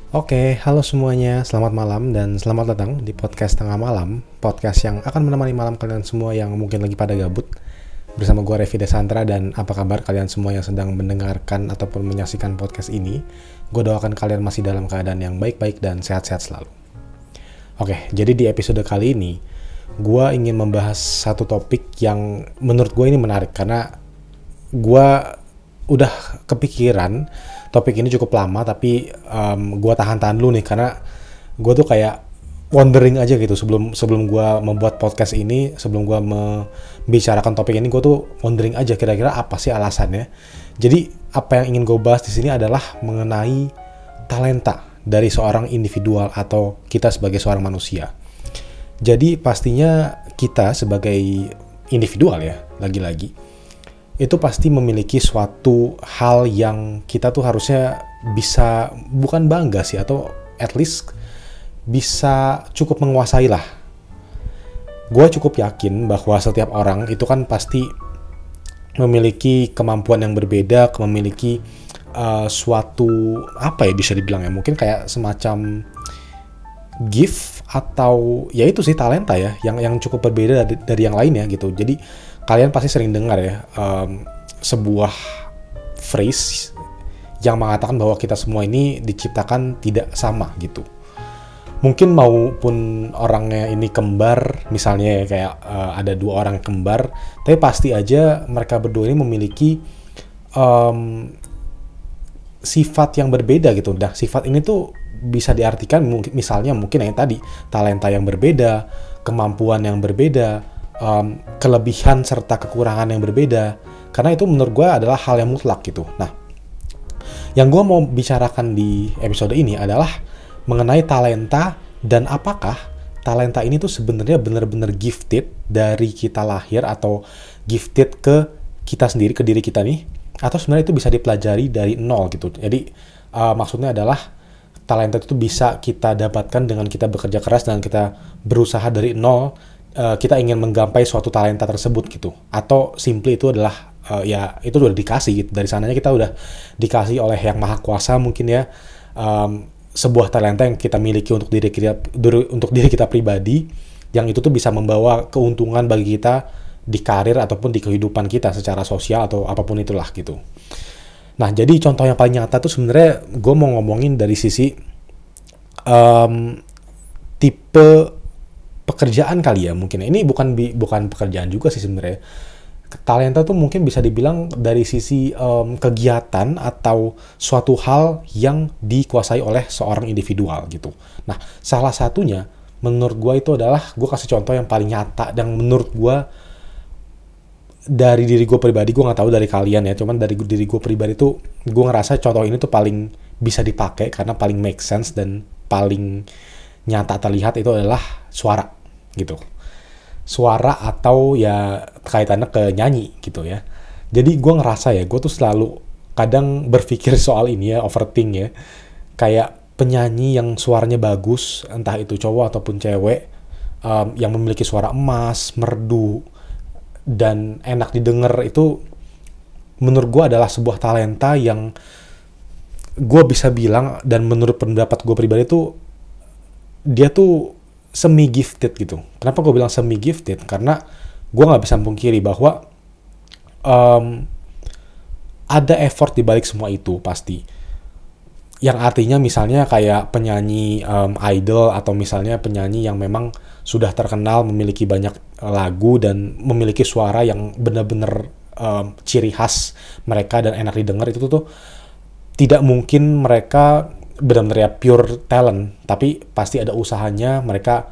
Oke, halo semuanya, selamat malam dan selamat datang di podcast Tengah Malam, podcast yang akan menemani malam kalian semua yang mungkin lagi pada gabut. Bersama gue Revi Desandra, dan apa kabar kalian semua yang sedang mendengarkan ataupun menyaksikan podcast ini. Gue doakan kalian masih dalam keadaan yang baik-baik dan sehat-sehat selalu. Oke, jadi di episode kali ini, gue ingin membahas satu topik yang menurut gue ini menarik karena gue udah kepikiran topik ini cukup lama, tapi gue tahan-tahan dulu nih karena gue tuh kayak wondering aja gitu sebelum gue membuat podcast ini, sebelum gue membicarakan topik ini, gue tuh wondering aja kira-kira apa sih alasannya. Jadi apa yang ingin gue bahas di sini adalah mengenai talenta dari seorang individual atau kita sebagai seorang manusia. Jadi pastinya kita sebagai individual ya, lagi-lagi itu pasti memiliki suatu hal yang kita tuh harusnya bisa, bukan bangga sih, atau at least bisa cukup menguasai lah. Gue cukup yakin bahwa setiap orang itu kan pasti memiliki kemampuan yang berbeda, memiliki suatu, apa ya bisa dibilang ya, mungkin kayak semacam gift atau ya itu sih talenta ya, yang cukup berbeda dari yang lainnya gitu. Jadi kalian pasti sering dengar ya sebuah phrase yang mengatakan bahwa kita semua ini diciptakan tidak sama gitu. Mungkin maupun orangnya ini kembar, misalnya ya kayak ada dua orang kembar, tapi pasti aja mereka berdua ini memiliki sifat yang berbeda gitu. Nah, sifat ini tuh bisa diartikan misalnya mungkin yang tadi, talenta yang berbeda, kemampuan yang berbeda, kelebihan serta kekurangan yang berbeda. Karena itu menurut gue adalah hal yang mutlak gitu. Nah, yang gue mau bicarakan di episode ini adalah mengenai talenta dan apakah talenta ini tuh sebenarnya benar-benar gifted dari kita lahir atau gifted ke kita sendiri, ke diri kita nih, atau sebenarnya itu bisa dipelajari dari nol gitu. Jadi maksudnya adalah talenta itu bisa kita dapatkan dengan kita bekerja keras dan kita berusaha dari nol. Kita ingin menggapai suatu talenta tersebut gitu, atau simply itu adalah ya itu udah dikasih gitu, dari sananya kita udah dikasih oleh yang maha kuasa mungkin ya, sebuah talenta yang kita miliki untuk diri kita pribadi, yang itu tuh bisa membawa keuntungan bagi kita di karir ataupun di kehidupan kita secara sosial atau apapun itulah gitu. Nah, jadi contoh yang paling nyata tuh sebenarnya gue mau ngomongin dari sisi tipe pekerjaan kali ya mungkin. Ini bukan pekerjaan juga sih sebenarnya. Talenta tuh mungkin bisa dibilang dari sisi kegiatan atau suatu hal yang dikuasai oleh seorang individual gitu. Nah, salah satunya menurut gue itu adalah, gue kasih contoh yang paling nyata dan menurut gue dari diri gue pribadi, gue nggak tahu dari kalian ya, cuman dari diri gue pribadi tuh gue ngerasa contoh ini tuh paling bisa dipakai karena paling make sense dan paling nyata terlihat, itu adalah suara gitu. Suara atau ya kaitannya ke nyanyi gitu ya. Jadi gue ngerasa ya, gue tuh selalu kadang berpikir soal ini ya, overthink ya. Kayak penyanyi yang suaranya bagus, entah itu cowok ataupun cewek, yang memiliki suara emas, merdu, dan enak didengar, itu menurut gue adalah sebuah talenta yang gue bisa bilang, dan menurut pendapat gue pribadi tuh dia tuh semi gifted gitu. Kenapa gue bilang semi gifted? Karena gue nggak bisa pungkiri bahwa ada effort di balik semua itu pasti. Yang artinya misalnya kayak penyanyi idol, atau misalnya penyanyi yang memang sudah terkenal, memiliki banyak lagu dan memiliki suara yang benar-benar ciri khas mereka dan enak didengar, itu tuh tidak mungkin mereka benar-benar ya pure talent, tapi pasti ada usahanya. Mereka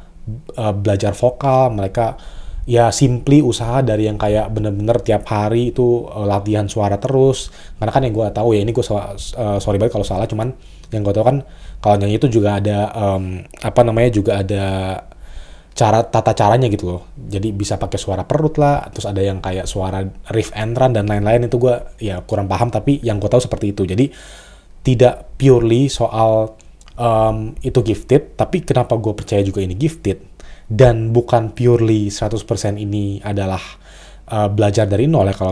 belajar vokal, mereka ya simply usaha dari yang kayak benar-benar tiap hari itu latihan suara terus. Karena kan yang gue tahu ya, ini gue sorry banget kalau salah, cuman yang gue tahu kan kalau nyanyi itu juga ada juga ada tata caranya gitu loh. Jadi bisa pakai suara perut lah, terus ada yang kayak suara riff and run dan lain-lain. Itu gue ya kurang paham, tapi yang gue tahu seperti itu. Jadi tidak purely soal itu gifted, tapi kenapa gue percaya juga ini gifted dan bukan purely 100% ini adalah belajar dari nol ya kalau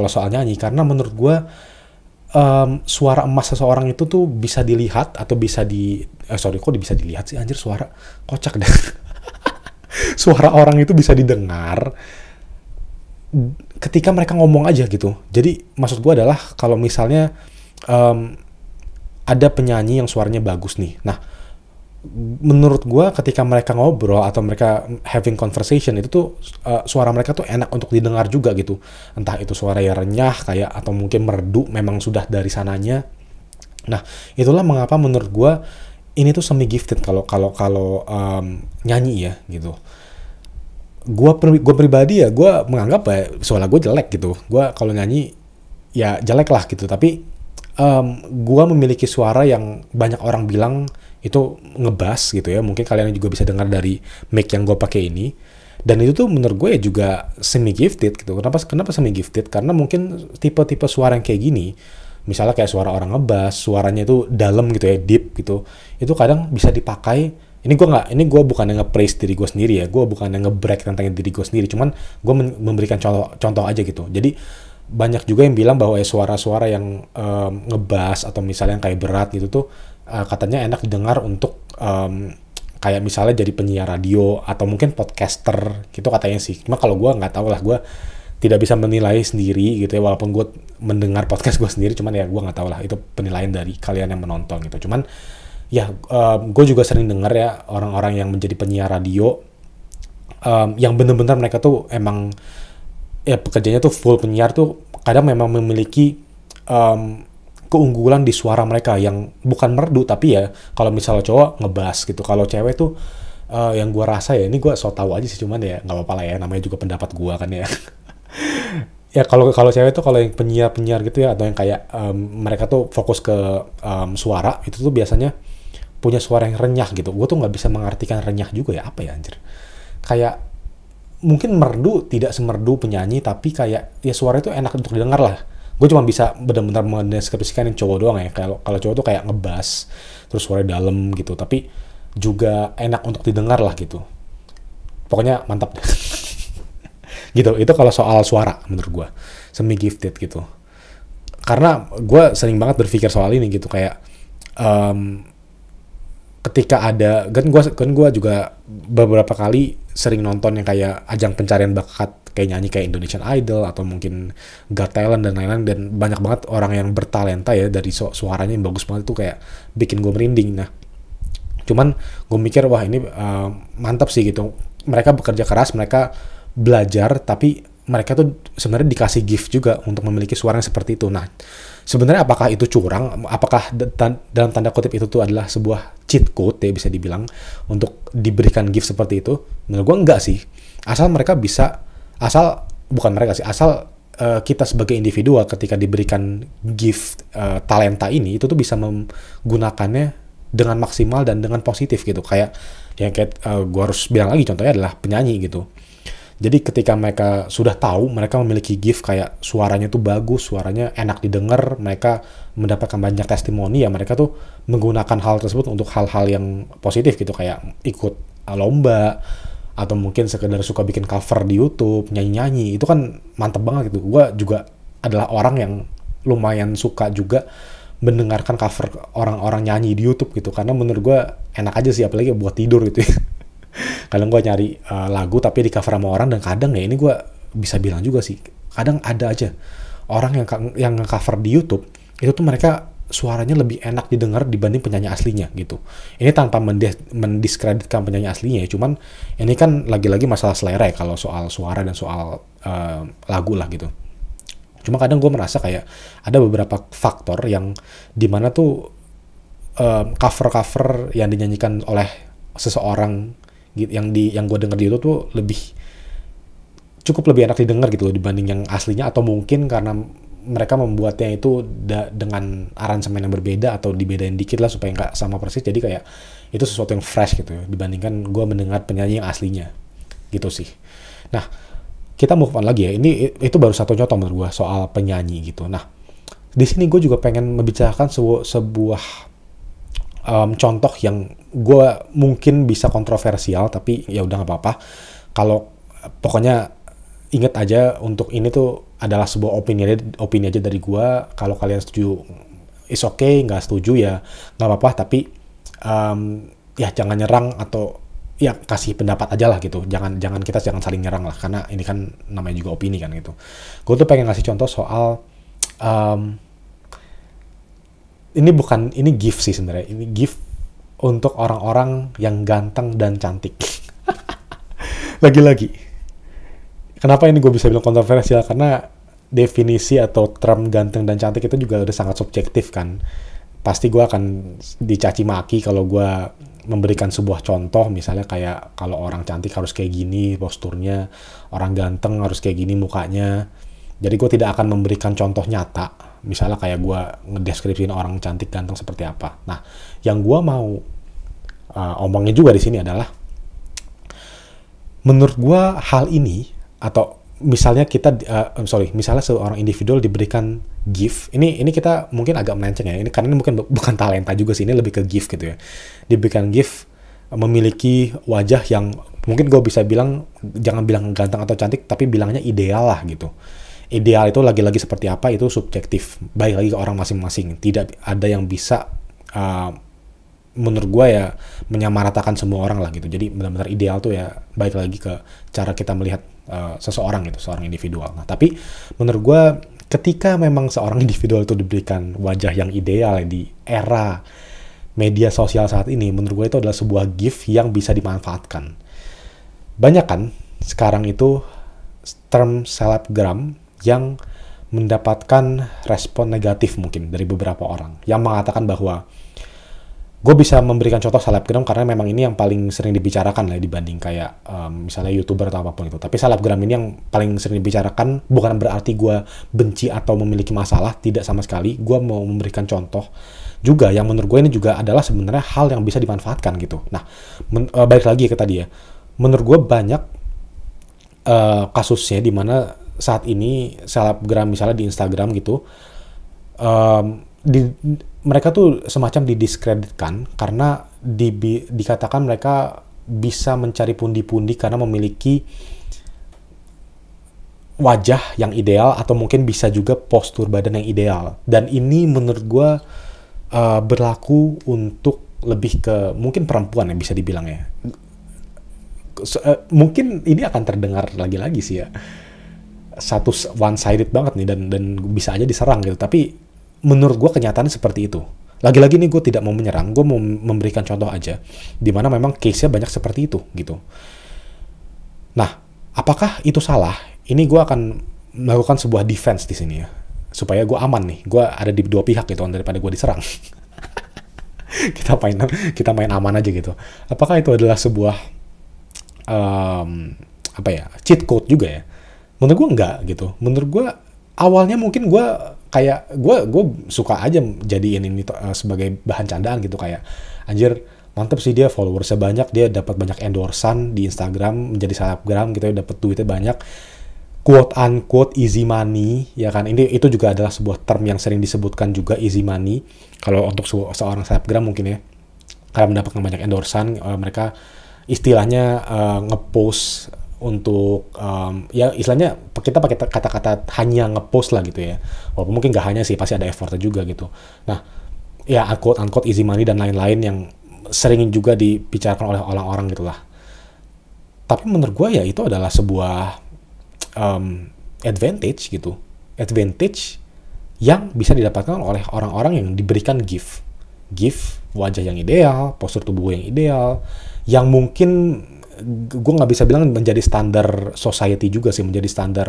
soal nyanyi, karena menurut gue suara emas seseorang itu tuh bisa dilihat atau bisa kok bisa dilihat sih anjir, suara kocak deh. Suara orang itu bisa didengar ketika mereka ngomong aja gitu. Jadi maksud gue adalah kalau misalnya ada penyanyi yang suaranya bagus nih. Nah, menurut gue ketika mereka ngobrol atau mereka having conversation itu tuh suara mereka tuh enak untuk didengar juga gitu. Entah itu suara yang renyah kayak atau mungkin merdu memang sudah dari sananya. Nah, itulah mengapa menurut gue ini tuh semi gifted kalau nyanyi ya gitu. Gue pribadi ya gue menganggap ya suara gue jelek gitu. Gue kalau nyanyi ya jelek lah gitu. Tapi gue memiliki suara yang banyak orang bilang itu ngebass gitu ya. Mungkin kalian juga bisa dengar dari mic yang gue pakai ini. Dan itu tuh menurut gue ya juga semi gifted gitu. Kenapa semi gifted? Karena mungkin tipe-tipe suara yang kayak gini, misalnya kayak suara orang ngebass, suaranya itu dalam gitu ya, deep gitu. Itu kadang bisa dipakai. Ini gue bukan yang nge-praise diri gue sendiri ya. Gue bukan yang nge-brag tentang diri gue sendiri. Cuman gue memberikan contoh aja gitu. Jadi banyak juga yang bilang bahwa suara-suara yang ngebass atau misalnya yang kayak berat gitu tuh katanya enak didengar untuk kayak misalnya jadi penyiar radio atau mungkin podcaster gitu katanya sih. Cuma kalau gue nggak tahu lah, gue tidak bisa menilai sendiri gitu ya, walaupun gue mendengar podcast gue sendiri, cuman ya gue nggak tahu lah itu penilaian dari kalian yang menonton gitu. Cuman ya gue juga sering dengar ya orang-orang yang menjadi penyiar radio yang benar-benar mereka tuh emang ya pekerjaannya tuh full penyiar tuh kadang memang memiliki keunggulan di suara mereka yang bukan merdu, tapi ya kalau misalnya cowok ngebass gitu, kalau cewek tuh yang gue rasa ya, ini gue so tau aja sih, cuman ya nggak apa-apa lah ya, namanya juga pendapat gue kan ya. Ya kalau cewek tuh kalau yang penyiar gitu ya, atau yang kayak mereka tuh fokus ke suara itu tuh biasanya punya suara yang renyah gitu. Gue tuh nggak bisa mengartikan renyah juga ya, apa ya anjir, kayak mungkin merdu, tidak semerdu penyanyi, tapi kayak ya suara itu enak untuk didengar lah. Gue cuma bisa benar-benar mendeskripsikan yang cowok doang ya. Kalau cowok tuh kayak ngebass terus suara dalam gitu, tapi juga enak untuk didengar lah gitu. Pokoknya mantap deh. Gitu. Itu kalau soal suara menurut gue semi gifted gitu. Karena gue sering banget berpikir soal ini gitu, kayak ketika ada kan gue juga beberapa kali sering nonton yang kayak ajang pencarian bakat kayak nyanyi kayak Indonesian Idol atau mungkin Got Talent dan lain-lain, dan banyak banget orang yang bertalenta ya, dari suaranya yang bagus banget itu kayak bikin gue merinding. Nah, cuman gue mikir wah ini mantap sih gitu, mereka bekerja keras, mereka belajar, tapi mereka tuh sebenarnya dikasih gift juga untuk memiliki suara yang seperti itu. Nah, sebenarnya apakah itu curang? Apakah dalam tanda kutip itu tuh adalah sebuah cheat code ya bisa dibilang untuk diberikan gift seperti itu? Menurut gue enggak sih. Asal kita sebagai individu ketika diberikan gift talenta ini, itu tuh bisa menggunakannya dengan maksimal dan dengan positif gitu. Kayak gue harus bilang lagi, contohnya adalah penyanyi gitu. Jadi ketika mereka sudah tahu mereka memiliki gift kayak suaranya tuh bagus, suaranya enak didengar, mereka mendapatkan banyak testimoni, ya mereka tuh menggunakan hal tersebut untuk hal-hal yang positif gitu, kayak ikut lomba atau mungkin sekedar suka bikin cover di YouTube, nyanyi-nyanyi. Itu kan mantep banget gitu. Gue juga adalah orang yang lumayan suka juga mendengarkan cover orang-orang nyanyi di YouTube gitu, karena menurut gue enak aja sih, apalagi buat tidur gitu ya. Kadang gue nyari lagu tapi di cover sama orang, dan kadang ya ini gue bisa bilang juga sih, kadang ada aja orang yang nge-cover di YouTube itu tuh mereka suaranya lebih enak didengar dibanding penyanyi aslinya gitu. Ini tanpa mendiskreditkan penyanyi aslinya ya, cuman ini kan lagi-lagi masalah selera ya kalau soal suara dan soal lagu lah gitu. Cuma kadang gue merasa kayak ada beberapa faktor yang dimana tuh cover-cover yang dinyanyikan oleh seseorang yang gue denger di YouTube tuh cukup lebih enak didengar gitu loh dibanding yang aslinya, atau mungkin karena mereka membuatnya itu dengan aransemen yang berbeda atau dibedain dikit lah supaya nggak sama persis, jadi kayak itu sesuatu yang fresh gitu ya, dibandingkan gue mendengar penyanyi yang aslinya gitu sih. Nah, kita move on lagi ya, itu baru satu contoh menurut gue soal penyanyi gitu. Nah, di sini gue juga pengen membicarakan sebuah contoh yang gue mungkin bisa kontroversial, tapi ya udah nggak apa-apa. Kalau pokoknya inget aja untuk ini tuh adalah sebuah opini aja dari gue. Kalau kalian setuju is okay, nggak setuju ya nggak apa-apa, tapi ya jangan nyerang, atau ya kasih pendapat aja lah gitu. Kita jangan saling nyerang lah, karena ini kan namanya juga opini kan gitu. Gue tuh pengen ngasih contoh soal ini gift sih sebenarnya. Ini gift untuk orang-orang yang ganteng dan cantik. Lagi-lagi, kenapa ini gue bisa bilang kontroversial? Karena definisi atau term ganteng dan cantik itu juga udah sangat subjektif kan. Pasti gue akan dicaci maki kalau gue memberikan sebuah contoh, misalnya kayak kalau orang cantik harus kayak gini posturnya, orang ganteng harus kayak gini mukanya. Jadi gue tidak akan memberikan contoh nyata, misalnya kayak gue ngedeskripsiin orang cantik ganteng seperti apa. Nah, yang gue mau omongin juga di sini adalah, menurut gue hal ini, atau misalnya misalnya seorang individual diberikan gift, ini kita mungkin agak melenceng ya, ini karena ini mungkin bukan talenta juga sih, ini lebih ke gift gitu ya. Diberikan gift memiliki wajah yang mungkin gue bisa bilang, jangan bilang ganteng atau cantik, tapi bilangnya ideal lah gitu. Ideal itu lagi-lagi seperti apa itu subjektif, baik lagi ke orang masing-masing. Tidak ada yang bisa menurut gue ya menyamaratakan semua orang lah gitu. Jadi benar-benar ideal tuh ya baik lagi ke cara kita melihat seseorang gitu, seorang individual. Nah, tapi menurut gue ketika memang seorang individual itu diberikan wajah yang ideal di era media sosial saat ini, menurut gue itu adalah sebuah gift yang bisa dimanfaatkan. Banyak kan sekarang itu term selebgram yang mendapatkan respon negatif mungkin dari beberapa orang yang mengatakan bahwa, gue bisa memberikan contoh selebgram karena memang ini yang paling sering dibicarakan lah dibanding kayak misalnya YouTuber atau apapun itu. Tapi selebgram ini yang paling sering dibicarakan, bukan berarti gue benci atau memiliki masalah, tidak sama sekali. Gue mau memberikan contoh juga yang menurut gue ini juga adalah sebenarnya hal yang bisa dimanfaatkan gitu. Nah, balik lagi ke tadi ya, menurut gue banyak kasusnya di mana saat ini selebgram misalnya di Instagram gitu, mereka tuh semacam didiskreditkan karena dikatakan mereka bisa mencari pundi-pundi karena memiliki wajah yang ideal, atau mungkin bisa juga postur badan yang ideal. Dan ini menurut gue berlaku untuk lebih ke mungkin perempuan yang bisa dibilang ya. Mungkin ini akan terdengar lagi-lagi sih ya, satu one-sided banget nih, dan bisa aja diserang gitu. Tapi menurut gue kenyataannya seperti itu. Lagi-lagi nih gue tidak mau menyerang, gue mau memberikan contoh aja, dimana memang case-nya banyak seperti itu gitu. Nah, apakah itu salah? Ini gue akan melakukan sebuah defense di sini ya, supaya gue aman nih, gue ada di dua pihak gitu daripada gue diserang. kita main aman aja gitu. Apakah itu adalah sebuah cheat code juga ya? Menurut gue enggak gitu. Menurut gue awalnya mungkin gue suka aja jadiin ini sebagai bahan candaan gitu, kayak anjir mantep sih dia followersnya banyak, dia dapat banyak endorsan di Instagram, menjadi selebgram gitu ya, dapat duitnya banyak, quote unquote easy money ya kan. Itu juga adalah sebuah term yang sering disebutkan juga, easy money kalau untuk seorang selebgram mungkin ya, karena mendapatkan banyak endorsan. Mereka istilahnya ngepost untuk ya istilahnya kita pakai kata-kata hanya ngepost lah gitu ya, walaupun mungkin gak hanya sih, pasti ada effortnya juga gitu. Nah ya unquote easy money dan lain-lain yang sering juga dibicarakan oleh orang-orang gitulah. Tapi menurut gue ya itu adalah sebuah advantage gitu, advantage yang bisa didapatkan oleh orang-orang yang diberikan gift wajah yang ideal, postur tubuh yang ideal, yang mungkin gue nggak bisa bilang menjadi standar society juga sih, menjadi standar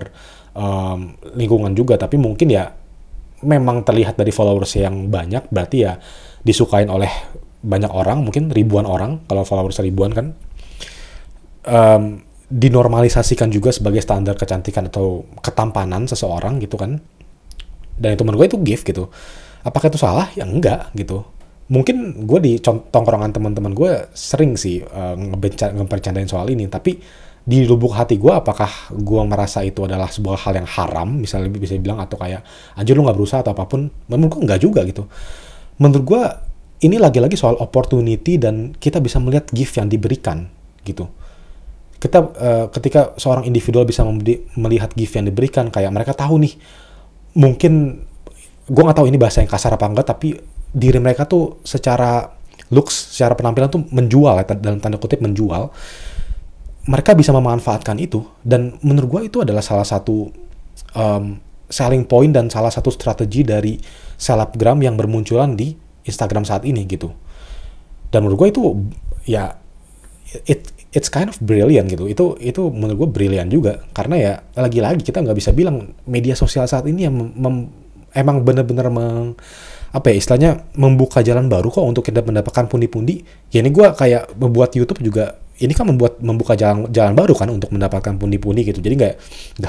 lingkungan juga, tapi mungkin ya memang terlihat dari followers yang banyak, berarti ya disukain oleh banyak orang, mungkin ribuan orang, kalau followers ribuan kan, dinormalisasikan juga sebagai standar kecantikan atau ketampanan seseorang gitu kan. Dan itu menurut gue itu gift gitu. Apakah itu salah? Ya enggak gitu. Mungkin gue di tongkrongan teman-teman gue sering sih ngebercandain soal ini, tapi di lubuk hati gue, apakah gue merasa itu adalah sebuah hal yang haram, misalnya bisa bilang, atau kayak anjir lu nggak berusaha atau apapun? Menurut gue nggak juga gitu. Menurut gue ini lagi-lagi soal opportunity, dan kita bisa melihat gift yang diberikan gitu. ketika seorang individual bisa melihat gift yang diberikan, kayak mereka tahu nih, mungkin gue nggak tahu ini bahasa yang kasar apa enggak, tapi diri mereka tuh secara looks, secara penampilan tuh menjual ya, dalam tanda kutip menjual. Mereka bisa memanfaatkan itu, dan menurut gue itu adalah salah satu selling point dan salah satu strategi dari selebgram yang bermunculan di Instagram saat ini gitu. Dan menurut gue itu ya it's kind of brilliant gitu. Itu menurut gue brilliant juga, karena ya lagi-lagi kita nggak bisa bilang media sosial saat ini yang emang bener-bener istilahnya membuka jalan baru kok untuk kita mendapatkan pundi-pundi. Ya ini gue kayak membuat YouTube juga, ini kan membuka jalan baru kan untuk mendapatkan pundi-pundi gitu. Jadi nggak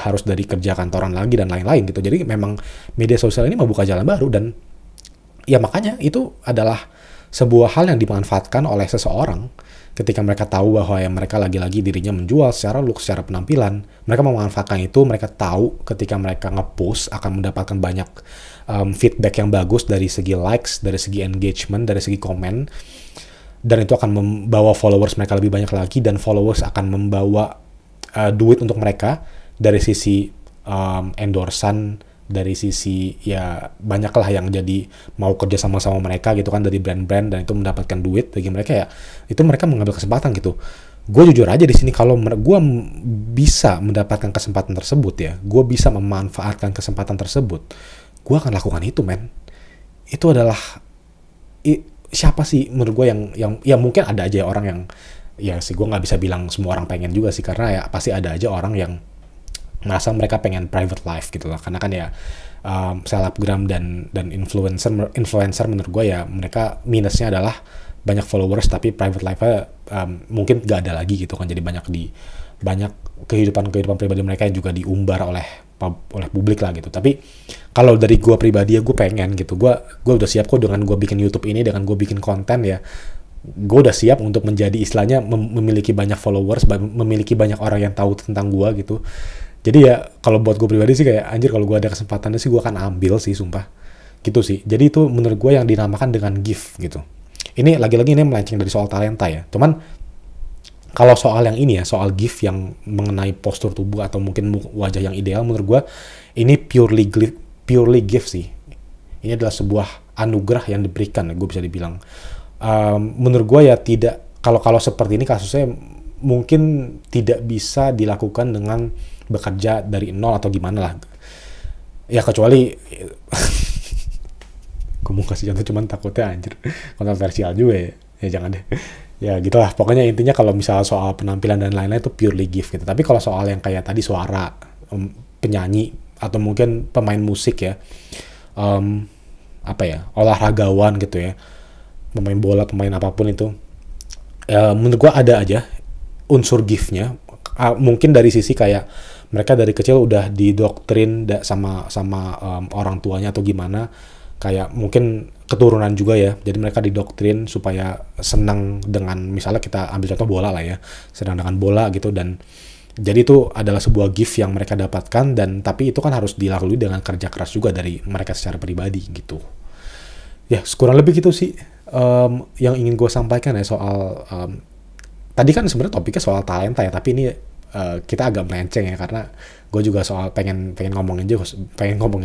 harus dari kerja kantoran lagi dan lain-lain gitu. Jadi memang media sosial ini membuka jalan baru, dan ya makanya itu adalah sebuah hal yang dimanfaatkan oleh seseorang ketika mereka tahu bahwa ya mereka lagi-lagi dirinya menjual secara look, secara penampilan. Mereka memanfaatkan itu, mereka tahu ketika mereka nge-post akan mendapatkan banyak feedback yang bagus dari segi likes, dari segi engagement, dari segi komen, dan itu akan membawa followers mereka lebih banyak lagi, dan followers akan membawa duit untuk mereka dari sisi endorsan, dari sisi ya banyak lah yang jadi mau kerja sama-sama mereka gitu kan, dari brand-brand, dan itu mendapatkan duit bagi mereka. Ya itu mereka mengambil kesempatan gitu. Gue jujur aja di sini, kalau gue bisa mendapatkan kesempatan tersebut ya, gue bisa memanfaatkan kesempatan tersebut, gue akan lakukan itu, men. Itu adalah siapa sih menurut gue yang ya mungkin ada aja orang yang, ya sih gue nggak bisa bilang semua orang pengen juga sih, karena ya pasti ada aja orang yang merasa mereka pengen private life gitu lah, karena kan ya selebgram dan influencer menurut gue ya mereka minusnya adalah banyak followers tapi private life-nya mungkin gak ada lagi gitu kan. Jadi banyak kehidupan pribadi mereka yang juga diumbar oleh publik lah gitu. Tapi kalau dari gue pribadi ya gue pengen gitu, gue udah siap kok dengan gue bikin YouTube ini, dengan gue bikin konten ya, gue udah siap untuk menjadi istilahnya memiliki banyak followers, memiliki banyak orang yang tahu tentang gue gitu. Jadi ya kalau buat gue pribadi sih kayak anjir, kalau gue ada kesempatannya sih gue akan ambil sih, sumpah gitu sih. Jadi itu menurut gue yang dinamakan dengan gift gitu. Ini lagi-lagi ini melenceng dari soal talenta ya, cuman kalau soal yang ini ya, soal gift yang mengenai postur tubuh atau mungkin wajah yang ideal, menurut gue ini purely gift sih. Ini adalah sebuah anugerah yang diberikan, gue bisa dibilang. Menurut gue ya tidak, kalau seperti ini kasusnya mungkin tidak bisa dilakukan dengan bekerja dari nol atau gimana lah ya, kecuali gue mau kasih contoh cuman takutnya anjir kontroversial juga ya jangan deh ya gitulah. Pokoknya intinya kalau misalnya soal penampilan dan lain-lain itu purely gift gitu. Tapi kalau soal yang kayak tadi suara, penyanyi atau mungkin pemain musik ya, olahragawan gitu ya, pemain bola, pemain apapun itu, menurut gue ada aja unsur giftnya. Mungkin dari sisi kayak mereka dari kecil udah didoktrin sama orang tuanya atau gimana, kayak mungkin keturunan juga ya, jadi mereka didoktrin supaya senang dengan, misalnya kita ambil contoh bola lah ya, senang dengan bola gitu, dan jadi itu adalah sebuah gift yang mereka dapatkan, dan tapi itu kan harus dilalui dengan kerja keras juga dari mereka secara pribadi gitu ya. Kurang lebih gitu sih yang ingin gue sampaikan ya soal tadi kan sebenarnya topiknya soal talenta ya, tapi ini kita agak melenceng ya, karena gue juga soal pengen ngomongin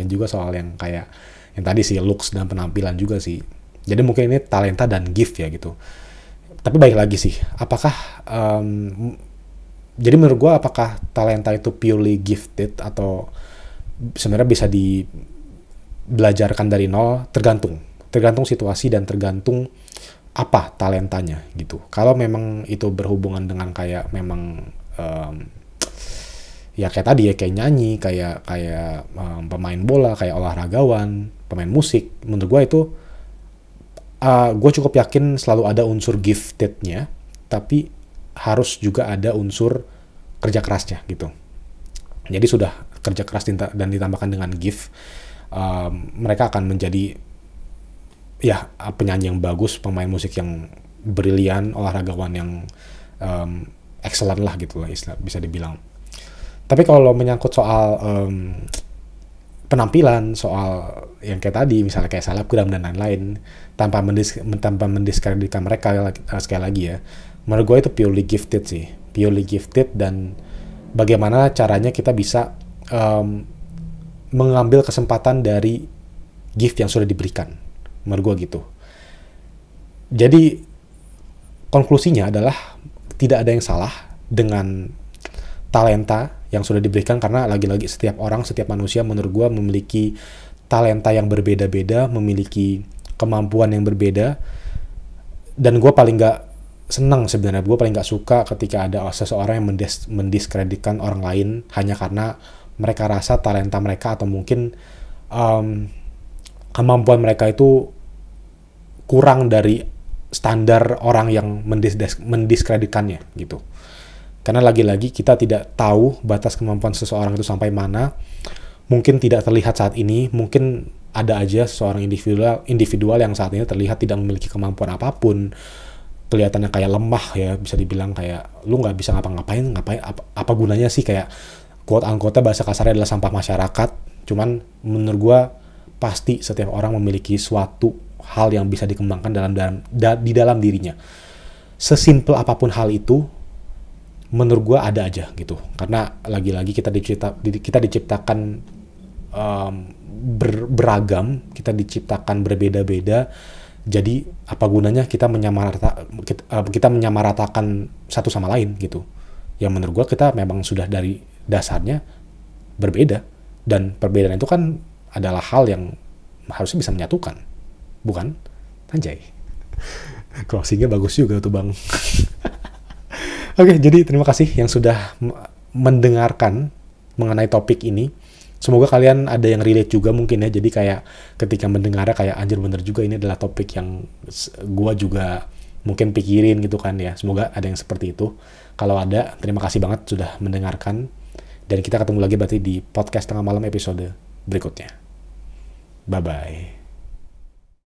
juga soal yang kayak yang tadi sih, looks dan penampilan juga sih. Jadi mungkin ini talenta dan gift ya gitu. Tapi baik lagi sih, apakah jadi menurut gue apakah talenta itu purely gifted atau sebenarnya bisa dibelajarkan dari nol? Tergantung situasi dan tergantung apa talentanya gitu. Kalau memang itu berhubungan dengan kayak memang ya kayak tadi ya, kayak nyanyi, kayak pemain bola, kayak olahragawan, pemain musik, menurut gue itu gue cukup yakin selalu ada unsur giftednya, tapi harus juga ada unsur kerja kerasnya gitu. Jadi sudah kerja keras dan ditambahkan dengan gift, mereka akan menjadi ya penyanyi yang bagus, pemain musik yang brilian, olahragawan yang excellent lah gitu lah, bisa dibilang. Tapi kalau menyangkut soal penampilan, soal yang kayak tadi misalnya kayak selebgram dan lain-lain, tanpa mendiskreditkan mereka, sekali lagi ya, menurut gue itu purely gifted sih, purely gifted, dan bagaimana caranya kita bisa mengambil kesempatan dari gift yang sudah diberikan. Menurut gue gitu. Jadi konklusinya adalah tidak ada yang salah dengan talenta yang sudah diberikan, karena lagi-lagi setiap orang, setiap manusia menurut gue memiliki talenta yang berbeda-beda, memiliki kemampuan yang berbeda. Dan gue paling gak senang sebenarnya, gue paling gak suka ketika ada seseorang yang mendiskreditkan orang lain hanya karena mereka rasa talenta mereka atau mungkin kemampuan mereka itu kurang dari standar orang yang mendiskreditkannya gitu. Karena lagi-lagi kita tidak tahu batas kemampuan seseorang itu sampai mana. Mungkin tidak terlihat saat ini, mungkin ada aja seseorang individual yang saat ini terlihat tidak memiliki kemampuan apapun, kelihatannya kayak lemah ya, bisa dibilang kayak lu nggak bisa ngapain apa gunanya sih, kayak quote unquote bahasa kasarnya adalah sampah masyarakat. Cuman menurut gue pasti setiap orang memiliki suatu hal yang bisa dikembangkan di dalam dirinya. Sesimpel apapun hal itu, menurut gue ada aja gitu. Karena lagi-lagi kita diciptakan beragam, kita diciptakan berbeda-beda. Jadi apa gunanya kita menyamaratakan satu sama lain gitu. Yang menurut gue kita memang sudah dari dasarnya berbeda, dan perbedaan itu kan adalah hal yang harusnya bisa menyatukan, bukan? Anjay. Closingnya bagus juga tuh bang. Oke, jadi terima kasih yang sudah mendengarkan mengenai topik ini. Semoga kalian ada yang relate juga mungkin ya. Jadi kayak ketika mendengarnya kayak anjir bener juga, ini adalah topik yang gue juga mungkin pikirin gitu kan ya. Semoga ada yang seperti itu. Kalau ada, terima kasih banget sudah mendengarkan. Dan kita ketemu lagi berarti di podcast Tengah Malam episode berikutnya. Bye-bye.